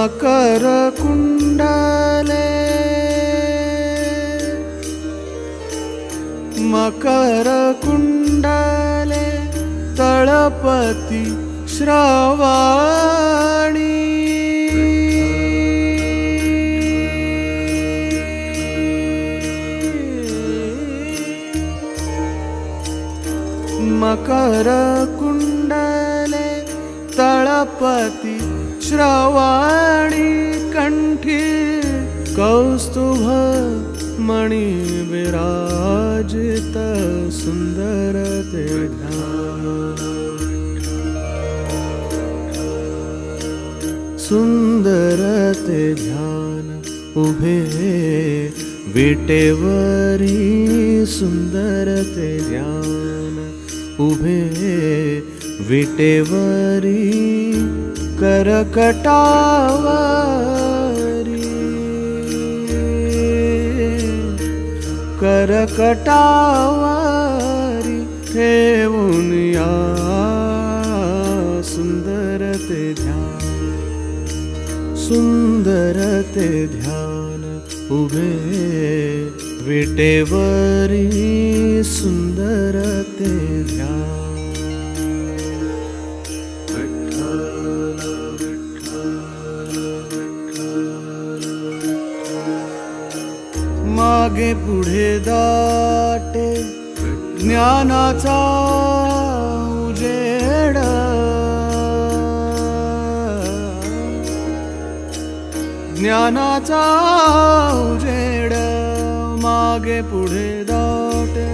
मकर कुंडले मकर कुंडले तळपती श्रावणी मकर कुंडले तळपती श्रावणी कंठी कौस्तुभ मणि विराजित सुंदर ते ध्यान सुंदर ते ध्यान उभे विटेवरी सुंदर ते ध्यान उभे विटेवरी करकटावरी करकटावरी ठेवून या सुंदर ते ध्यान सुंदर ते ध्यान उभे विटेवरी सुंदर ते ध्यान मागे पुढे दाटे ज्ञानाचा उजेड ज्ञानाचा उजेड मागे पुढे दाटे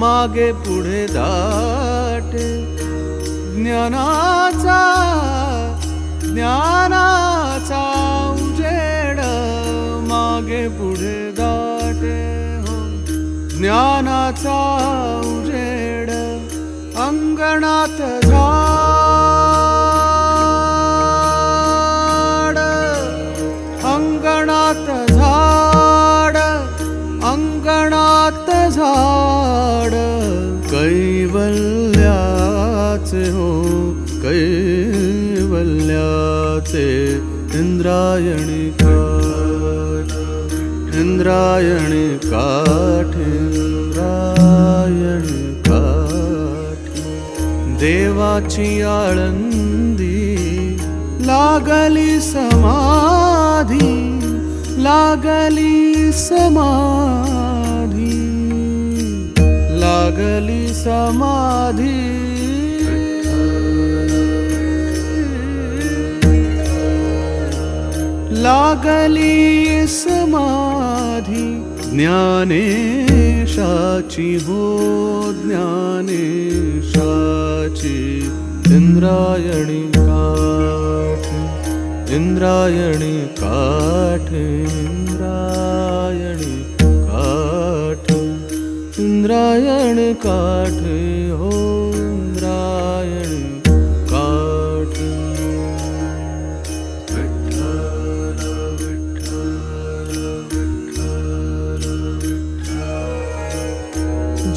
मागे पुढे दाटे ज्ञानाचा ज्ञानाचा उजेड मागे पुढे दाटे ज्ञानाचा उजेड अंगणात झाड अंगणात झाड अंगणात झाड कैवल्याचे हो कैवल्याचे इंद्रायणी काठ इंद्रायणी काठ इंद्रायणी काठ देवाची आळंदी लागली समाधी लागली समाधी लागली समाधी लागली समाधी ज्ञानेशाची हो ज्ञानेशाची इंद्रायणी काठ इंद्रायणी काठ इंद्रायणी काठ इंद्रायणी काठ हो इंद्रायणी काठ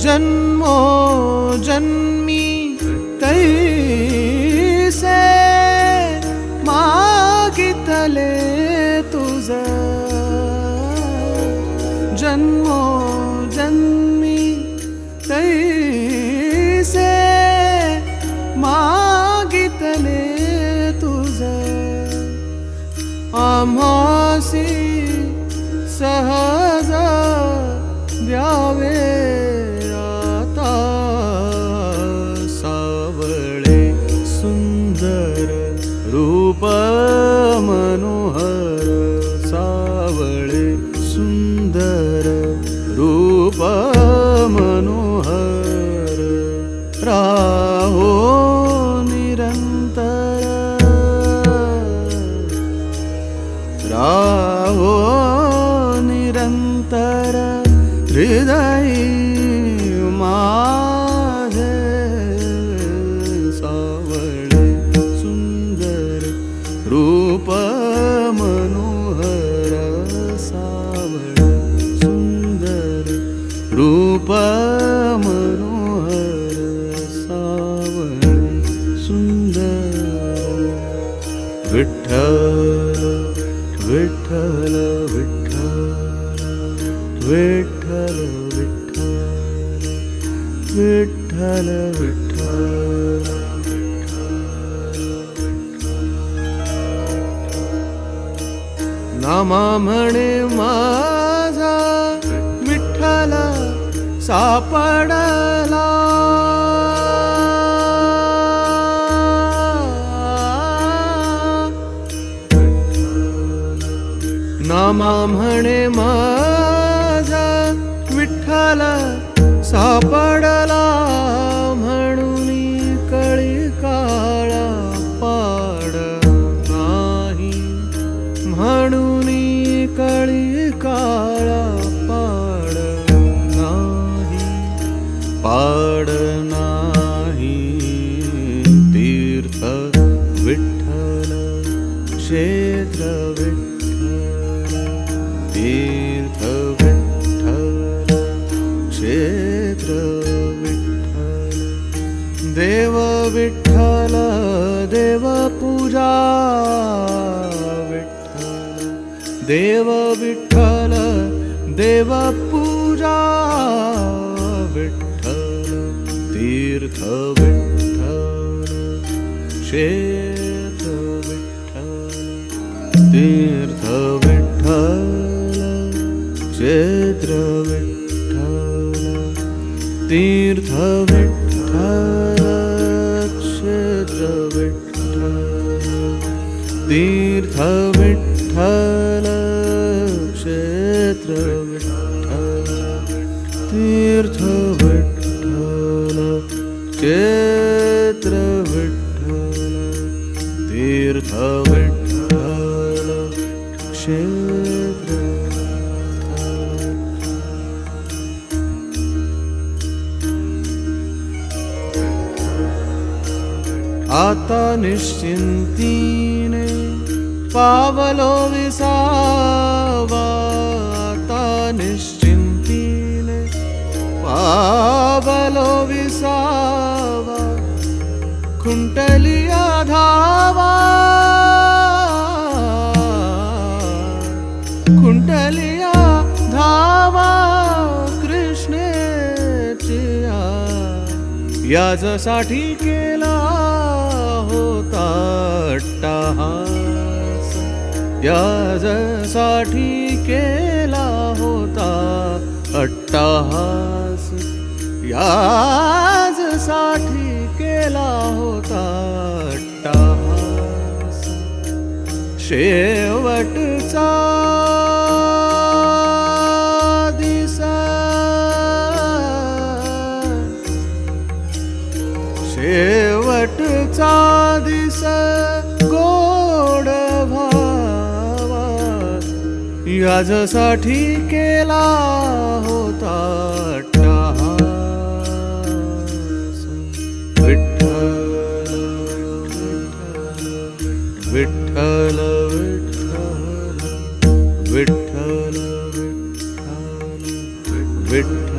जन्मो जन्मी तैसे मागितले तुझ जन्मो जन्मी तैसे मागितले तुझ आम्हासी सहज द्यावे रूप मनोहर सावळे सुंदर रूप मनोहर राहो निरंतर राहो निरंतर हृदय माझे सावळे रूप मनोहर सावळ सुंदर रूप मनोहर सावळ सुंदर विठ्ठल विठ्ठल विठ्ठल विठ्ठल नामा म्हणे माझा विठ्ठल सापडला नामा म्हणे माझा विठ्ठल सापडला म्हणून कळी काळा पाड नाही म्हणून कळी काळा पाड नाही पाड नाही तीर्थ विठ्ठल क्षेत्र तीर्थ विठ्ठल क्षेत्र विठ्ठल देव विठ्ठल देव पूजा विठ्ठल देव विठ्ठल देव पूजा विठ्ठल तीर्थ विठ्ठल क्षेत्र विठ्ठल तीर्थ विठ्ठल क्षेत्र विठ्ठल तीर्थ विठ्ठल क्षेत्र विठ्ठल तीर्थ विठ्ठल क्षेत्र विठ्ठल तीर्थ विठ्ठल क्षेत्र विठ्ठल तीर्थ विठ्ठल क्षेत्र आता निश्चिंतीने पावलो विसावा आता निश्चिंतीने पावलो विसावा खुंटलिया धावा खुंटलिया धावा कृष्णेच्या याजसाठी केला होता अट्टहास याजसाठी केला होता अट्टहास याजसाठी केला होता अट्टहास शेवटचा दिसा शेवटचा दिस गोड भावा याजसाठी केला होता अट्टहास विठ्ठल विठ्ठल विठ्ठल विठ्ठल विठ्ठल विठ्ठल